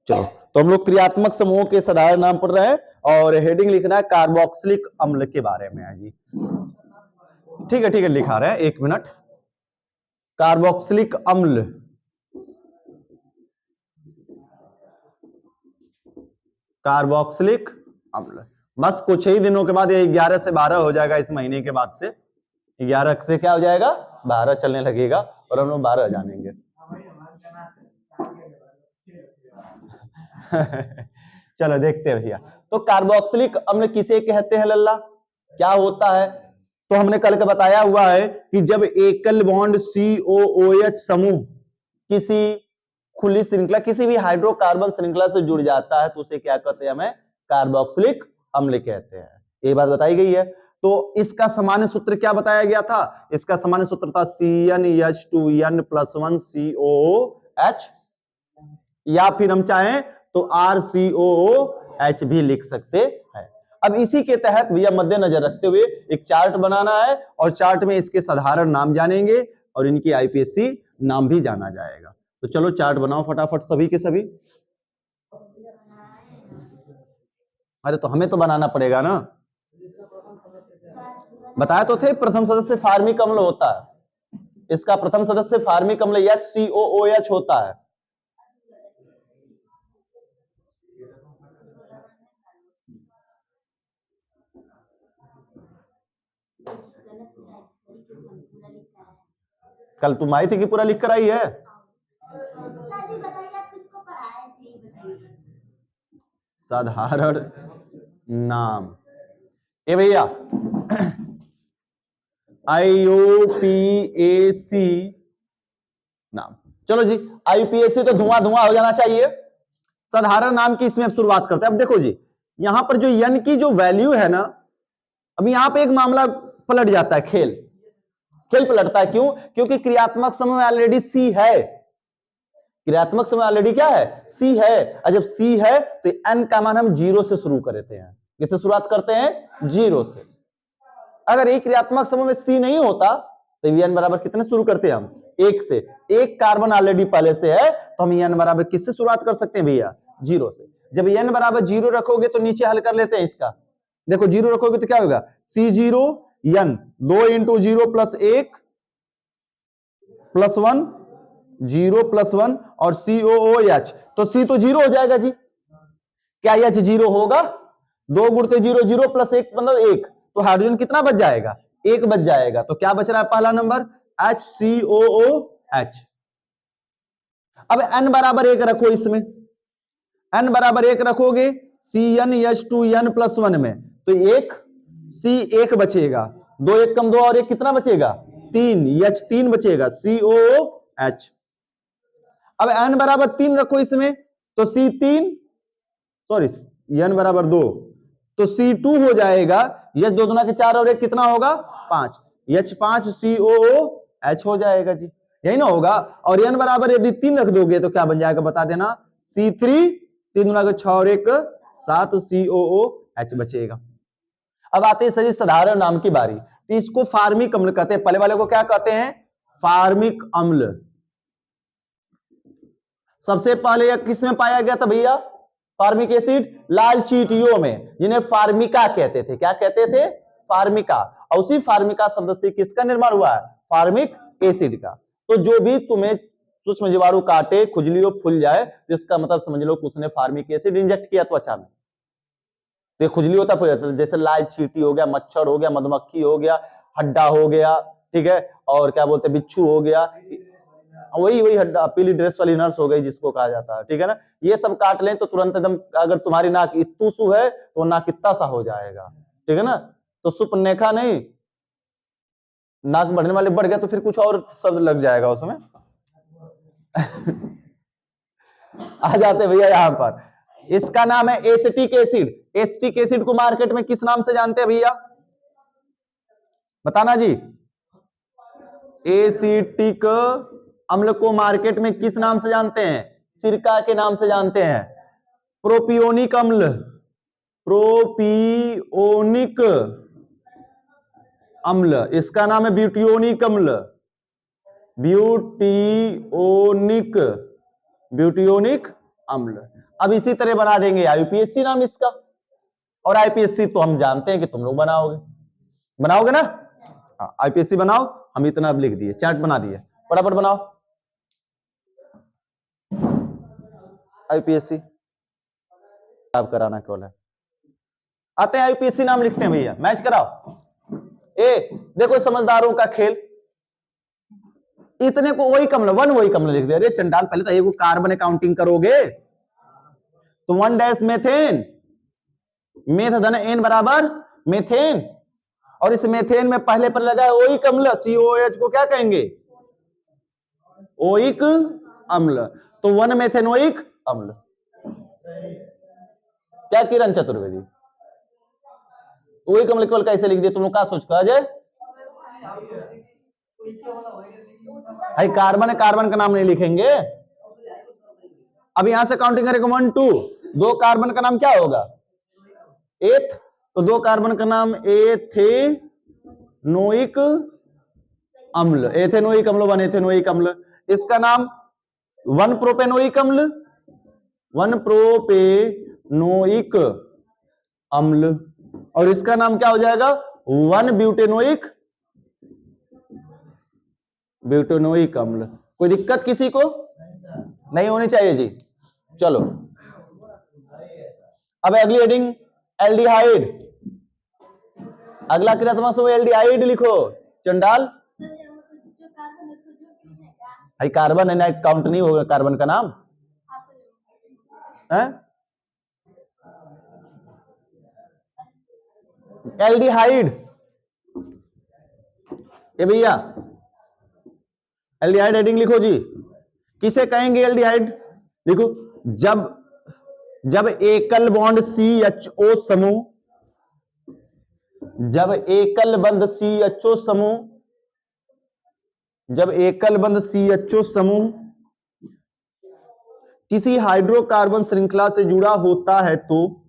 चलो, तो हम लोग क्रियात्मक समूहों के साधारण नाम पढ़ रहे हैं और हेडिंग लिखना है कार्बोक्सिलिक अम्ल के बारे में है जी। ठीक है लिखा रहे हैं, 1 मिनट। कार्बोक्सिलिक अम्ल, कार्बोक्सिलिक अम्ल। बस कुछ ही दिनों के बाद ये 11 से 12 हो जाएगा, इस महीने के बाद से 11 से क्या हो जाएगा, 12 चलने लगेगा और हम लोग 12 जानेंगे। चलो देखते हैं भैया। तो कार्बोक्सिलिक अम्ल किसे कहते हैं लल्ला, क्या होता है? तो हमने कल का बताया हुआ है कि जब एकल बॉन्ड COOH समूह किसी खुली श्रृंखला, किसी भी हाइड्रोकार्बन श्रृंखला से जुड़ जाता है तो उसे क्या कहते हैं, हमें कार्बोक्सिलिक अम्ल कहते हैं। ये बात बताई गई है। तो इसका सामान्य सूत्र क्या बताया गया था? इसका सामान्य सूत्र था CnH2n+1 COOH, या फिर हम चाहें तो RCOOH भी लिख सकते हैं। अब इसी के तहत भैया मद्देनजर रखते हुए एक चार्ट बनाना है और चार्ट में इसके साधारण नाम जानेंगे और इनकी IPSC नाम भी जाना जाएगा। तो चलो चार्ट बनाओ फटाफट सभी के सभी। अरे तो हमें तो बनाना पड़ेगा ना, बताया तो थे प्रथम सदस्य फार्मिक अम्ल होता है। इसका प्रथम सदस्य फार्मिक अम्ल HCOOH होता है। कल तुम आई थी कि पूरा लिख कर आई है? साधारण नाम ए भैया IUPAC नाम। चलो जी, IUPAC तो धुआं धुआं हो जाना चाहिए। साधारण नाम की इसमें अब शुरुआत करते हैं। अब देखो जी, यहां पर जो यन की जो वैल्यू है ना, अब यहां पे एक मामला पलट जाता है, खेल पलटता है। क्यों? क्योंकि क्रियात्मक समूह में ऑलरेडी C है। क्रियात्मक समूह ऑलरेडी क्या है, C है। और जब C है तो n का मान हम 0 से शुरू करते हैं। किससे शुरुआत करते हैं? 0 से। अगर एक क्रियात्मक समूह में C नहीं होता तो n बराबर कितने शुरू करते हैं हम? 1 से। एक कार्बन ऑलरेडी पहले से है तो हम n बराबर किससे शुरुआत कर सकते हैं भैया? 0 से। जब n बराबर 0 रखोगे तो नीचे हल कर लेते हैं इसका। देखो 0 रखोगे तो क्या होगा, C0 n 2 × 0 + 1 + 1 0 + 1 और COOH, तो C तो 0 हो जाएगा जी। क्या H 0 होगा? 2 × 0 0 + 1 मतलब 1, तो हाइड्रोजन कितना बच जाएगा? 1 बच जाएगा। तो क्या बच रहा है पहला नंबर? HCOOH। अब n बराबर 1 रखो इसमें, n बराबर 1 रखोगे CnH2n+1 में, तो 1 C 1 बचेगा, 2 1 कम 2 और 1 कितना बचेगा? 3 H 3 बचेगा, COOH। अब n बराबर 3 रखो इसमें, तो C3 सॉरी n बराबर 2, तो C2 हो जाएगा। H 2 दूना के 4 और 1 कितना होगा? 5, H5 COOH हो जाएगा जी, यही ना होगा। और n बराबर यदि 3 रख दोगे तो क्या बन जाएगा बता देना? C3 3 दूना के 6 और 1 7 COOH बचेगा। अब आते हैं सही साधारण नाम की बारी। तो इसको फार्मिक अम्ल कहते हैं। पहले वाले को क्या कहते हैं? फार्मिक अम्ल। सबसे पहले यह किस में पाया गया था भैया? फार्मिक एसिड, लाल चींटियों में, जिन्हें फार्मिका कहते थे। क्या कहते थे? फार्मिका। और उसी फार्मिका शब्द से किसका निर्माण हुआ है? फार्मिक एसिड का। तो जो भी तुम्हें सूक्ष्म जीवाणु काटे, खुजली हो, फूल जाए, जिसका मतलब समझ लो कि उसने फार्मिक एसिड इंजेक्ट किया त्वचा में, तो खुजली होता फूल जाता है। जैसे लाल चींटी हो गया, मच्छर हो गया, मधुमक्खी हो गया, हड्डा हो गया, ठीक है, और क्या बोलते हैं, बिच्छू हो गया, वही हड्डा, पीली ड्रेस वाली नर्स हो गई जिसको कहा जाता है, ठीक है ना। ये सब काट लें तो तुरंत एकदम, अगर तुम्हारी नाक इत्तू सु है तो नाक इत्ता सा हो जाएगा, ठीक है ना। तो सुपनेखा नहीं, नाक बढ़ने वाले बढ़ गया तो फिर कुछ और शब्द लग जाएगा उसमें। आ जाते भैया यहां पर, इसका नाम है एसिटिक एसिड। एसिटिक एसिड को मार्केट में किस नाम से जानते हैं भैया? बताना जी। एसिटिक अम्ल को मार्केट में किस नाम से जानते हैं? सिरका के नाम से जानते हैं। प्रोपियोनिक अम्ल, प्रोपियोनिक अम्ल, इसका नाम है ब्यूटियोनिक अम्ल। ब्यूटियोनिक, ब्यूटियोनिक अम्ल। अब इसी तरह बना देंगे आईयूपीएसी नाम इसका, और आईपीएसी तो हम जानते हैं कि तुम लोग बनाओगे ना। आईपीएसी बनाओ, हम इतना अब लिख दिए, चार्ट बना दिए, फटाफट बनाओ आईपीएसी। आप कराना कॉल है, आते हैं आईपीएसी नाम लिखते हैं भैया, मैच कराओ। देखो समझदारों का खेल, इतने को वही कमल वही कमल लिख दे। अरे चंडाल, पहले तो एक कार्बन काउंटिंग करोगे तो 1 डैश मेथेन, मेथ धन एन बराबर मेथेन, और इस मेथेन में पहले पर लगा है ओइक अम्ल, COOH को क्या कहेंगे? ओइक अम्ल, तो 1 मेथेनोइक अम्ल। क्या किरण चतुर्वेदी, ओइक अम्ल केवल कैसे लिख दिए तुम लोग? क्या सोच कर अजय? भाई कार्बन कार्बन का नाम नहीं लिखेंगे। अब यहां से काउंटिंग करेंगे 1 2, 2 कार्बन का नाम क्या होगा? एथ, तो 2 कार्बन का नाम एथेनोइक अम्ल, एथेनोइक अम्ल, 1 एथेनोइक अम्ल। इसका नाम 1 प्रोपेनोइक अम्ल, 1 प्रोपेनोइक अम्ल, और इसका नाम क्या हो जाएगा? 1 ब्यूटेनोइक अम्ल। कोई दिक्कत किसी को नहीं होनी चाहिए जी। चलो अब अगली हेडिंग एल्डिहाइड, अगला क्रियात्मक समूह एल्डिहाइड लिखो। चंडाल भाई कार्बन है ना, काउंट नहीं होगा कार्बन का नाम है? एल्डिहाइड, ये भैया एल्डिहाइड हेडिंग लिखो जी। किसे कहेंगे एल्डिहाइड? लिखो, जब एकल बॉन्ड CHO समूह, जब एकल बंध CHO समूह, जब एकल बंध CHO समूह किसी हाइड्रोकार्बन श्रृंखला से जुड़ा होता है तो,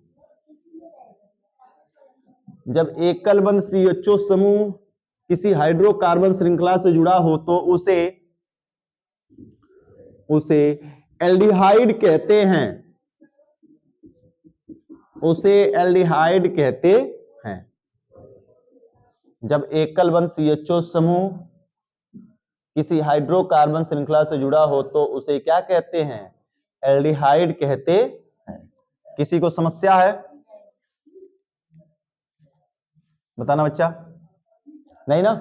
जब एकल बंध CHO समूह किसी हाइड्रोकार्बन श्रृंखला से जुड़ा हो तो उसे एल्डिहाइड कहते हैं, उसे एल्डिहाइड कहते हैं। जब एकल बंध CHO समूह किसी हाइड्रोकार्बन श्रृंखला से जुड़ा हो तो उसे क्या कहते हैं? एल्डिहाइड कहते हैं। किसी को समस्या है? बताना बच्चा, नहीं ना?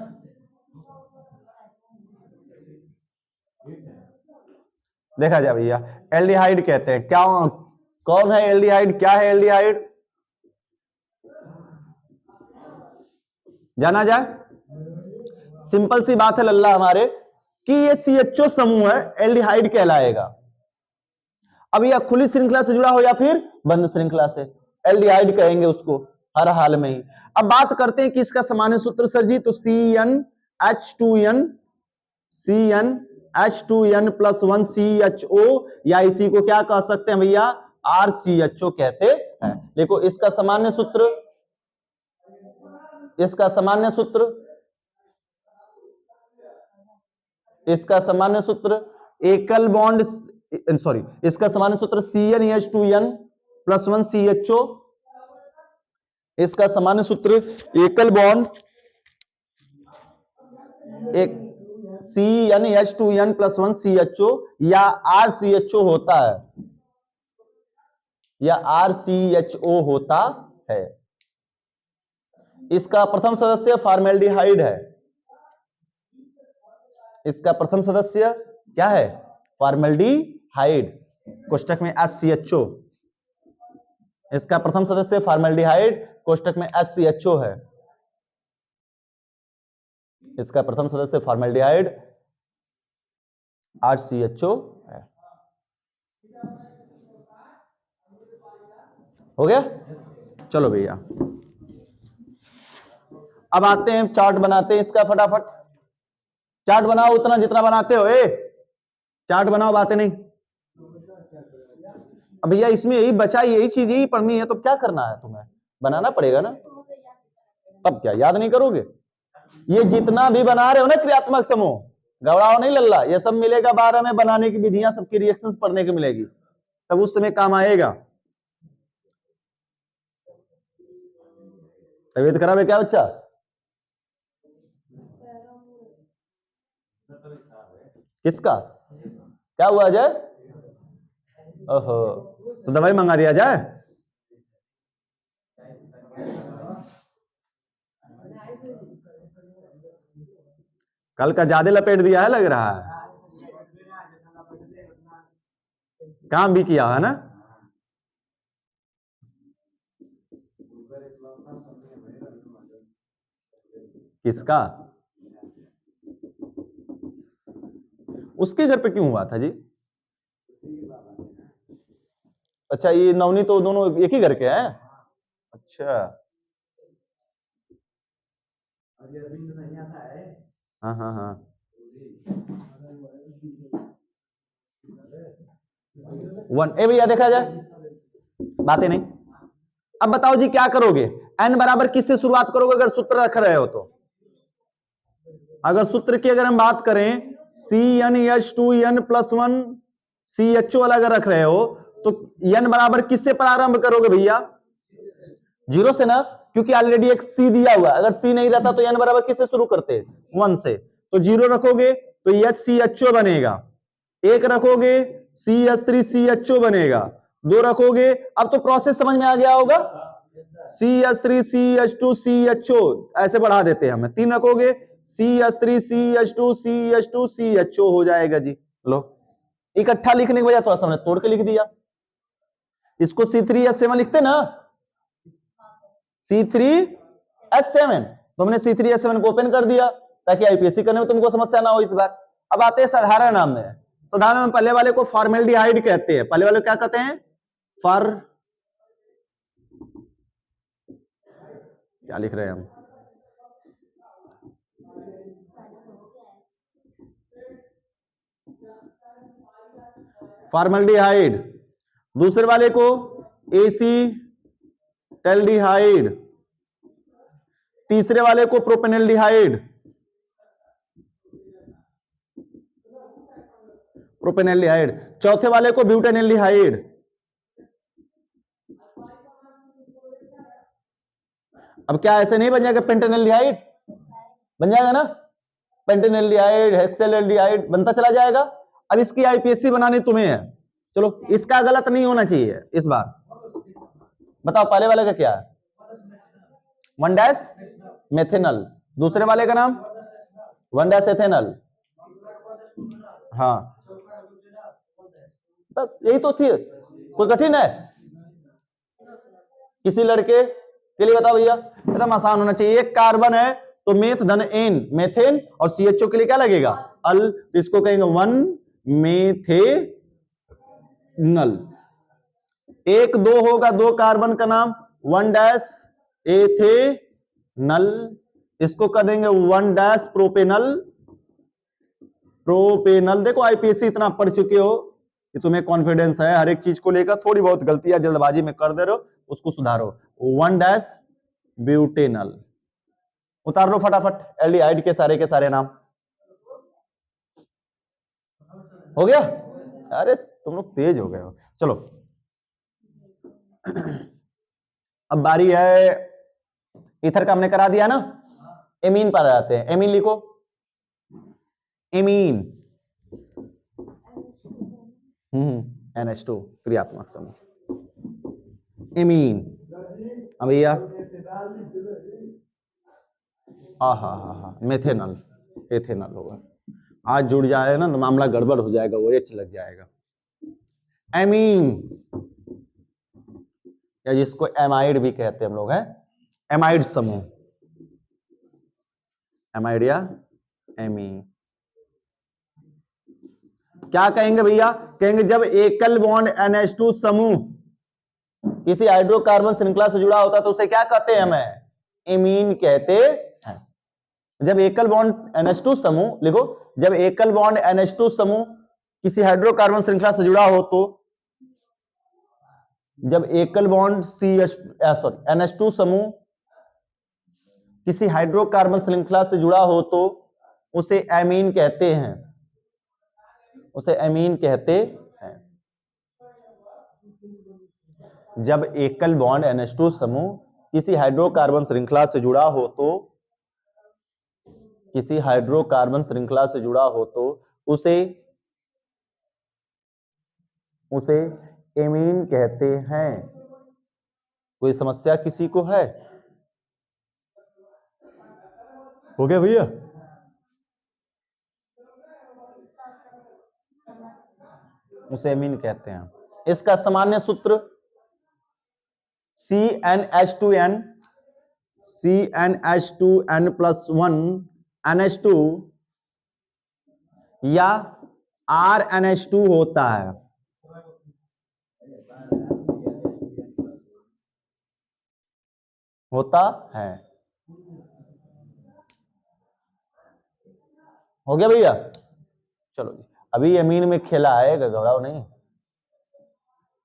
देखा जाए भैया, एल्डिहाइड कहते हैं क्या? कौन है एल्डिहाइड? क्या है एल्डिहाइड? जाना जाए, सिंपल सी बात है लल्ला हमारे, कि ये CHO समूह है, एल्डिहाइड कहलाएगा। अब यह खुली श्रृंखला से जुड़ा हो या फिर बंद श्रृंखला से, एल्डिहाइड कहेंगे उसको हर हाल में ही। अब बात करते हैं कि इसका सामान्य सूत्र सर जी, तो CnH2n प्लस 1 CHO, या इसी को क्या कह सकते हैं भैया? RCHO कहते हैं। देखो इसका सामान्य सूत्र, इसका सामान्य सूत्र, इसका सामान्य सूत्र एकल बॉन्ड, सॉरी, इसका सामान्य सूत्र CnH2n प्लस 1 CHO, इसका सामान्य सूत्र एकल बॉन्ड एक CnH2n प्लस 1 CHO या RCHO होता है, या RCHO होता है। इसका प्रथम सदस्य फॉर्मेल्डिहाइड है, इसका प्रथम सदस्य क्या है? फॉर्मेल्डिहाइड, कोष्टक में HCHO। इसका प्रथम सदस्य फॉर्मेल्डिहाइड, कोष्टक में HCHO है। इसका प्रथम सदस्य फॉर्मेल्डिहाइड, RCHO है। हो गया? चलो भैया अब आते हैं, चार्ट बनाते हैं इसका फटाफट। चार्ट बनाओ उतना जितना बनाते हो। चार्ट बनाओ, बातें नहीं। अब भैया इसमें यही बचा, यही चीज यही पढ़नी है, तो क्या करना है तुम्हें? बनाना पड़ेगा ना, तब क्या याद नहीं करोगे? ये जितना भी बना रहे हो ना क्रियात्मक समूह, घबराओ नहीं लल्ला, ये सब मिलेगा 12 में, बनाने की विधियां, सबकी रिएक्शंस पढ़ने की मिलेगी। तब उस समय काम आएगा। तबीयत खराब है क्या बच्चा? किसका? क्या हुआ अजय? ओहो, तो दवाई मंगा दिया जाए। कल का ज्यादा लपेट दिया है लग रहा है, काम भी किया है ना। किसका? उसके घर पे क्यों हुआ था जी? अच्छा, ये नवनी तो दोनों एक ही घर के हैं। अच्छा, हाँ हाँ हाँ, वन ए भैया देखा जाए, बातें नहीं। अब बताओ जी क्या करोगे? एन बराबर किससे शुरुआत करोगे अगर सूत्र रख रहे हो तो? अगर सूत्र की अगर हम बात करें CnH2n+1 CHO वाला अगर रख रहे हो तो n बराबर किससे प्रारंभ करोगे भैया? 0 से ना, क्योंकि ऑलरेडी एक C दिया हुआ है। अगर C नहीं रहता तो n बराबर किससे शुरू करते? 1 से। तो 0 रखोगे तो HCHO बनेगा, 1 रखोगे CH3CHO बनेगा, 2 रखोगे, अब तो प्रोसेस समझ में आ गया होगा, CH3CH2CHO ऐसे बढ़ा देते हैं हम, 3 रखोगे CH3CH2CH2CHO हो जाएगा जी। लो, इकट्ठा लिखने के बजाय थोड़ा सा हमने तोड़ के लिख दिया। इसको C3H7 लिखते ना, C3H7, तो हमने C3H7 को ओपन कर दिया ताकि आईपीएससी करने में तुमको समस्या ना हो इस बार। अब आते हैं साधारण नाम में। साधारण नाम पहले वाले को फॉर्मेल्डिहाइड कहते हैं। पहले वाले को क्या कहते हैं? क्या लिख रहे हैं हम? फॉर्मल्डिहाइड। दूसरे वाले को एसीटल्डिहाइड। तीसरे वाले को प्रोपेनल्डिहाइड। प्रोपेनल्डिहाइड। चौथे वाले को ब्यूटेनल्डिहाइड। अब क्या ऐसे नहीं बन जाएगा? पेंटेनल्डिहाइड बन जाएगा ना, पेंटेनल्डिहाइड, हेक्सेल्डिहाइड बनता चला जाएगा। अब इसकी आईपीएससी बनानी तुम्हें है। चलो, इसका गलत नहीं होना चाहिए इस बार। बताओ पहले वाले का क्या है? 1' मेथेनल। दूसरे वाले का नाम 1' एथेनल। हाँ, बस यही तो थी। कोई कठिन है? किसी लड़के के लिए बताओ भैया, एकदम आसान होना चाहिए। एक कार्बन है तो मेथ धन एन, मेथेन, और सीएचओ के लिए क्या लगेगा? अल। इसको कहेंगे 1 मेथेनल। 1 2 होगा, 2 कार्बन का नाम 1' एथेनल। इसको कह देंगे 1' प्रोपेनल। प्रोपेनल। देखो आईपीएससी इतना पढ़ चुके हो कि तुम्हें कॉन्फिडेंस है हर एक चीज को लेकर। थोड़ी बहुत गलतियां जल्दबाजी में कर दे रहे हो, उसको सुधारो। 1' ब्यूटेनल। उतार लो फटाफट एल्डिहाइड के सारे नाम। हो गया? अरे तुम लोग तेज हो गए हो। चलो, अब बारी है, ईथर का हमने करा दिया ना, एमीन पर आते हैं। एमीन लिखो, एमीन। NH2 क्रियात्मक समूह, एमीन। अब भैया हा मेथेनल, एथेनल होगा। आज जुड़ जाए ना तो मामला गड़बड़ हो जाएगा, वो एच लग जाएगा। एमीन, या जिसको एमाइड भी कहते हैं हम लोग, है एमाइड समूह, एमाइड या एमी। क्या कहेंगे भैया? कहेंगे जब एकल बॉन्ड NH2 समूह किसी हाइड्रोकार्बन श्रृंखला से जुड़ा होता है तो उसे क्या कहते हैं? हमें एमीन कहते हैं। जब एकल बॉन्ड NH2 समूह, लिखो, जब एकल बॉन्ड NH2 समूह किसी हाइड्रोकार्बन श्रृंखला से जुड़ा हो तो, जब एकल बॉन्ड NH2 समूह किसी हाइड्रोकार्बन श्रृंखला से जुड़ा हो तो उसे एमीन कहते हैं, उसे एमीन कहते हैं। जब एकल बॉन्ड NH2 समूह किसी हाइड्रोकार्बन श्रृंखला से जुड़ा हो तो किसी हाइड्रोकार्बन श्रृंखला से जुड़ा हो तो उसे उसे एमीन कहते हैं। कोई समस्या किसी को है? हो गया भैया? उसे एमीन कहते हैं। इसका सामान्य सूत्र CnH2n CnH2n+1 NH2 या RNH2 होता है। हो गया भैया? चलो जी, अभी एमीन में खेला आएगा, घबराओ नहीं।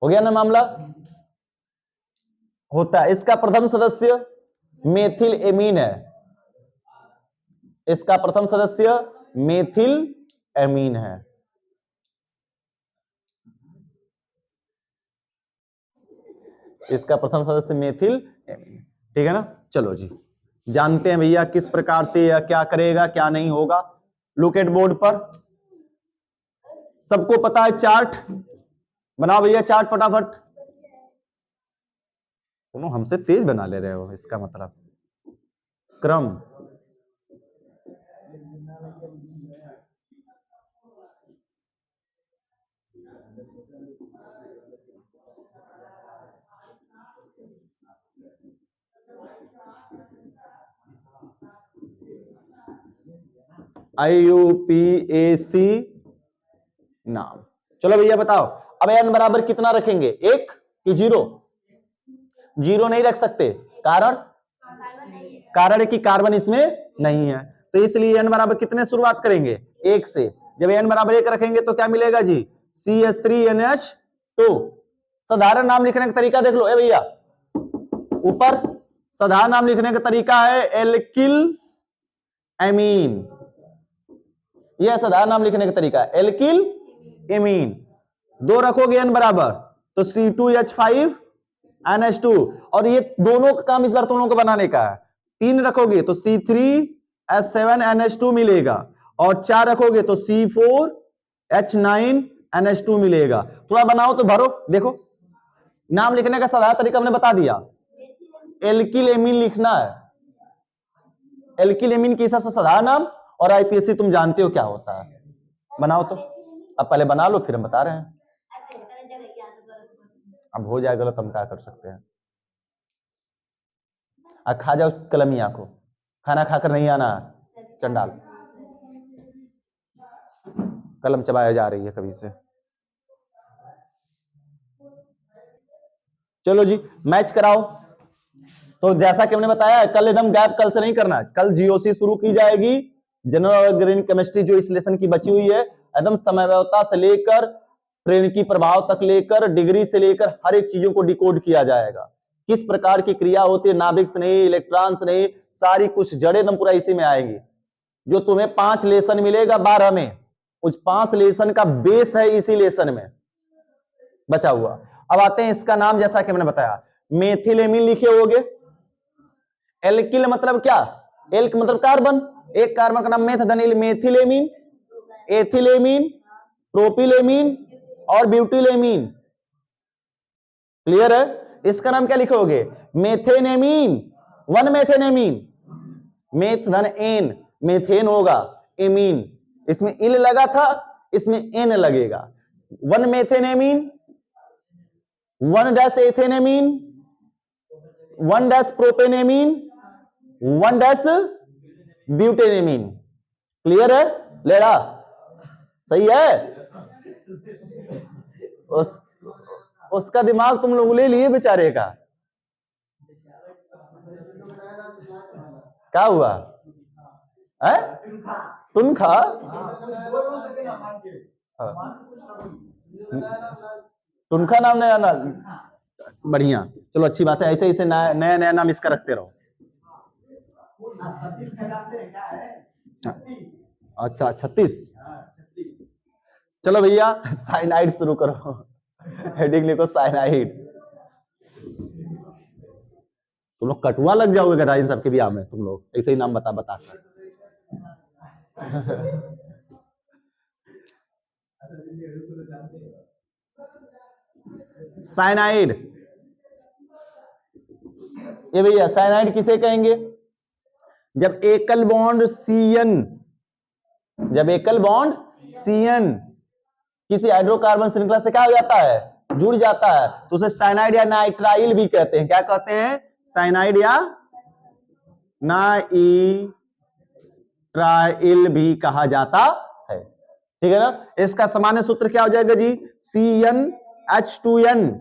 हो गया ना मामला? होता है। इसका प्रथम सदस्य मेथिल एमीन है। इसका प्रथम सदस्य मेथिल एमीन है। इसका प्रथम सदस्य मेथिल एमीन, ठीक है ना? चलो जी, जानते हैं भैया किस प्रकार से यह क्या करेगा, क्या नहीं होगा। लुक एट बोर्ड पर, सबको पता है चार्ट बनाओ भैया, चार्ट फटाफट। दोनों हमसे तेज बना ले रहे हो, इसका मतलब क्रम। IUPAC नाम। चलो भैया बताओ, अब n बराबर कितना रखेंगे, 1 कि 0? 0 नहीं रख सकते, कारण कारण है कि कार्बन इसमें नहीं है, तो इसलिए n बराबर कितने शुरुआत करेंगे, 1 से। जब n बराबर 1 रखेंगे तो क्या मिलेगा जी, CH3NH2। साधारण नाम लिखने का तरीका देख लो ए भैया, ऊपर साधारण नाम लिखने का तरीका है एल्किल एमीन। यह साधारण नाम लिखने का तरीका है एल्किल एमीन। 2 रखोगे n बराबर तो C2H5NH2, और ये दोनों का काम इस बार दोनों को बनाने का है। 3 रखोगे तो C3H7NH2 मिलेगा, और 4 रखोगे तो C4H9NH2 मिलेगा। थोड़ा बनाओ तो भरो, देखो नाम लिखने का साधारण तरीका हमने बता दिया, एल्किल एमीन लिखना है। एल्किल एमीन के हिसाब से साधारण नाम, और आईपीएससी तुम जानते हो क्या होता है। बनाओ तो, अब पहले बना लो फिर हम बता रहे हैं। अब हो जाए गलत, हम क्या कर सकते हैं। खा जाओ कलमिया को, खाना खाकर नहीं आना चंडाल। कलम चबाया जा रही है कभी से। चलो जी मैच कराओ। तो जैसा कि हमने बताया कल एकदम गैप कल से नहीं करना, कल जीओसी शुरू की जाएगी। जनरल ऑर्गेनिक केमिस्ट्री जो इस लेसन की बची हुई है, एकदम समयवता से लेकर प्रेरकी प्रभाव तक लेकर डिग्री से लेकर हर एक चीजों को डिकोड किया जाएगा। किस प्रकार की क्रिया होती है, नाभिक स्नेही, इलेक्ट्रॉन स्नेही, सारी कुछ जड़े एकदम पूरा इसी में आएगी। जो तुम्हें 5 लेसन मिलेगा 12 में, उस 5 लेसन का बेस है इसी लेसन में बचा हुआ। अब आते हैं इसका नाम, जैसा कि मैंने बताया मेथिलेमीन लिखे होगे। एल्किल मतलब क्या, एल्क मतलब कार्बन, एक कार्बन का नाम मेथ, मेथिलेमीन, एथिलेमीन, प्रोपिलेमीन और ब्यूटिलेमीन। क्लियर है? इसका नाम क्या लिखोगे, मेथेनेमीन, 1 मेथेनेमीन। मेथ धन एन, मेथेन होगा, एमीन, इसमें इल लगा था, इसमें एन लगेगा। 1 मेथेनेमीन, 1 डैश एथेनेमीन, 1 डैश प्रोपेनेमीन, 1 डैश ब्यूटेनेमीन। क्लियर है? लेरा सही है? उसका दिमाग तुम लोग ले लिए बेचारे का। क्या हुआ है? तुनखा तुनखा नाम नया नाम, बढ़िया। चलो अच्छी बात है, ऐसे ऐसे नया नया नाम इसका रखते रहो। अच्छा 36। चलो भैया साइनाइड शुरू करो। हेडिंग लिखो साइनाइड। तुम लोग कटुआ लग जाओगे गधा इन सबके ब्याह में, तुम लोग ऐसे ही नाम बता बता कर। साइनाइड, ये भैया साइनाइड किसे कहेंगे? जब एकल बॉन्ड सीएन, जब एकल बॉन्ड सीएन किसी हाइड्रोकार्बन श्रृंखला से क्या हो जाता है? जुड़ जाता है, तो उसे साइनाइड या नाइट्राइल भी कहते हैं। क्या कहते हैं? साइनाइड या नाइट्राइल भी कहा जाता है। ठीक है ना? इसका सामान्य सूत्र क्या हो जाएगा जी? CnH2n,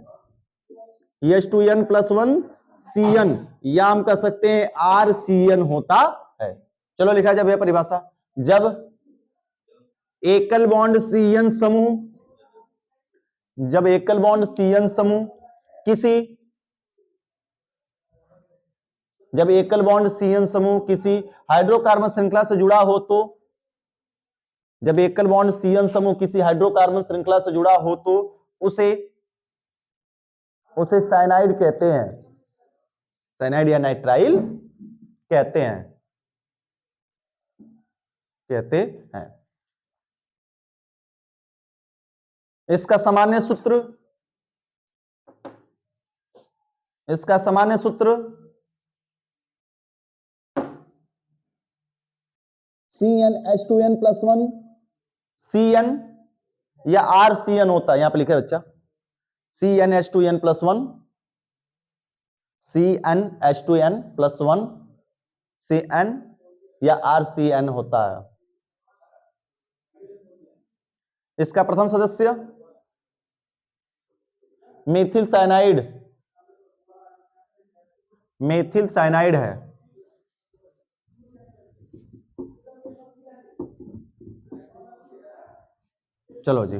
H2n प्लस 1 CN, या हम कह सकते हैं RCN होता है। चलो लिखा जाए भैया परिभाषा। जब एकल बॉन्ड CN समूह, जब एकल बॉन्ड CN समूह किसी, जब एकल बॉन्ड CN समूह किसी हाइड्रोकार्बन श्रृंखला से जुड़ा हो तो, जब एकल बॉन्ड CN समूह किसी हाइड्रोकार्बन श्रृंखला से जुड़ा हो तो उसे साइनाइड कहते हैं, साइनाइड या नाइट्राइल कहते हैं, कहते हैं। इसका सामान्य सूत्र, इसका सामान्य सूत्र CnH2n प्लस 1 CN या RCN होता है। यहां पे लिखे बच्चा CnH2n plus 1, CnH2n plus 1 CN या RCN होता है। इसका प्रथम सदस्य मेथिल साइनाइड, मेथिल साइनाइड है। चलो जी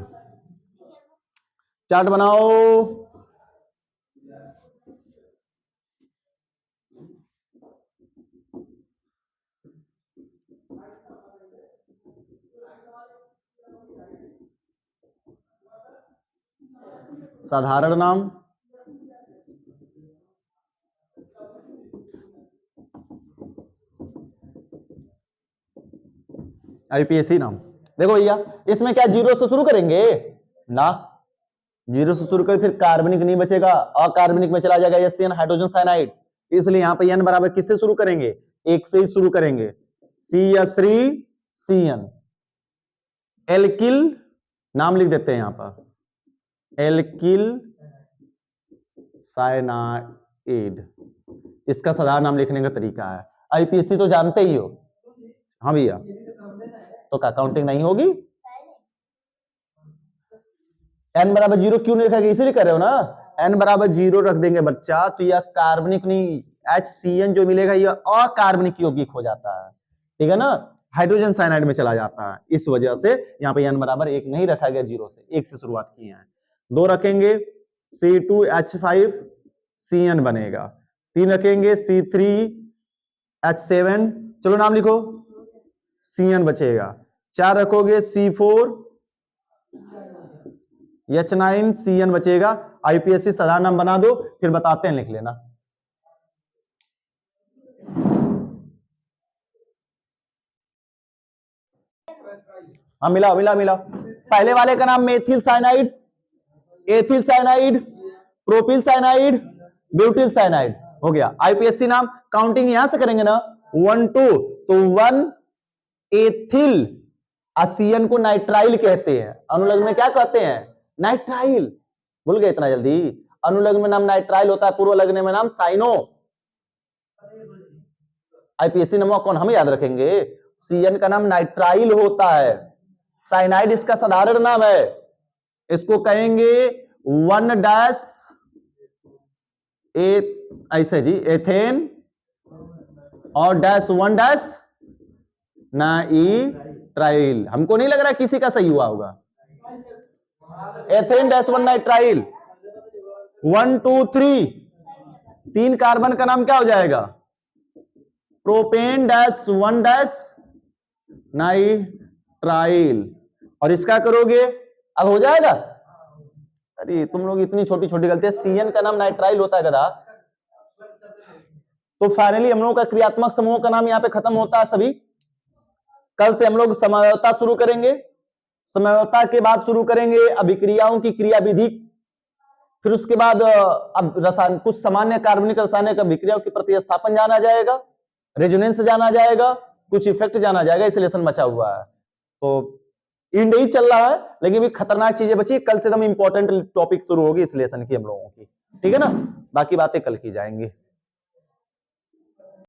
चार्ट बनाओ। साधारण नाम, आईपीएससी नाम। देखो भैया इसमें क्या जीरो से शुरू करेंगे ना? जीरो से शुरू करें फिर कार्बनिक नहीं बचेगा, अकार्बनिक में चला जाएगा एससीएन हाइड्रोजन साइनाइड। इसलिए यहां पे एन बराबर किससे शुरू करेंगे? एक से ही शुरू करेंगे, CH3CN। एल्किल नाम लिख देते हैं यहां पर, एल्किल साइनाइड। इसका साधारण नाम लिखने का तरीका है। आईपीएससी तो जानते ही हो। हाँ भैया, तो क्या काउंटिंग नहीं होगी? n बराबर 0 क्यों नहीं रखा गया? इसीलिए कर रहे हो ना, n बराबर 0 रख देंगे बच्चा तो यह कार्बनिक नहीं, HCN जो मिलेगा यह अकार्बनिक यौगिक हो जाता है। ठीक है ना? हाइड्रोजन साइनाइड में चला जाता है। इस वजह से यहाँ पे n बराबर 1 नहीं रखा गया, 0 से 1 से शुरुआत की है। 2 रखेंगे C2H5CN बनेगा। 3 रखेंगे C3H7, चलो नाम लिखो, CN बचेगा। 4 रखोगे C4H9CN बचेगा। आईपीएससी साधारण नाम बना दो, फिर बताते हैं, लिख लेना। हाँ मिला मिला मिला। पहले वाले का नाम methyl cyanide, ethyl cyanide, propyl cyanide, butyl cyanide हो गया। आईपीएससी नाम काउंटिंग यहां से करेंगे ना, 1 2, तो 1 एथिल, CN को नाइट्राइल कहते हैं। अनुलग्न में क्या कहते हैं? नाइट्राइल। भूल गए इतना जल्दी? अनुलग्न में नाम नाइट्राइल होता है, पूर्व लग्न में नाम साइनो। आईपीएससी नंबर कौन हम याद रखेंगे? CN का नाम नाइट्राइल होता है, साइनाइड इसका साधारण नाम है। इसको कहेंगे 1 डैश ऐसे जी एथेन और डैश 1 डैश नाइट्राइल। हमको नहीं लग रहा किसी का सही हुआ होगा। एथेन डैश 1 नाइट्राइल, 1 2 3, 3 कार्बन का नाम क्या हो जाएगा? Propane dash 1 dash nitrile. और इसका करोगे अब हो जाएगा, अरे तुम लोग इतनी छोटी छोटी गलतियां, CN का नाम नाइट्राइल होता है गधा। तो फाइनली हम लोगों का क्रियात्मक समूह का नाम यहाँ पे खत्म होता है सभी। कल से हम लोग समयता शुरू करेंगे, समयता के बाद शुरू करेंगे अभिक्रियाओं की क्रियाविधि, फिर उसके बाद अब रसायन, कुछ सामान्य कार्बनिक रासायनिक अभिक्रियाओं की प्रतिस्थापन जाना जाएगा, रेजोनेंस जाना जाएगा, कुछ इफेक्ट जाना जाएगा, इसलेशन बचा हुआ है। तो इंड ही चल रहा है, लेकिन भी खतरनाक चीजें बची। कल से एकदम इंपॉर्टेंट टॉपिक शुरू होगी इसलेशन की हम लोगों की, ठीक है ना। बाकी बातें कल की जाएंगी।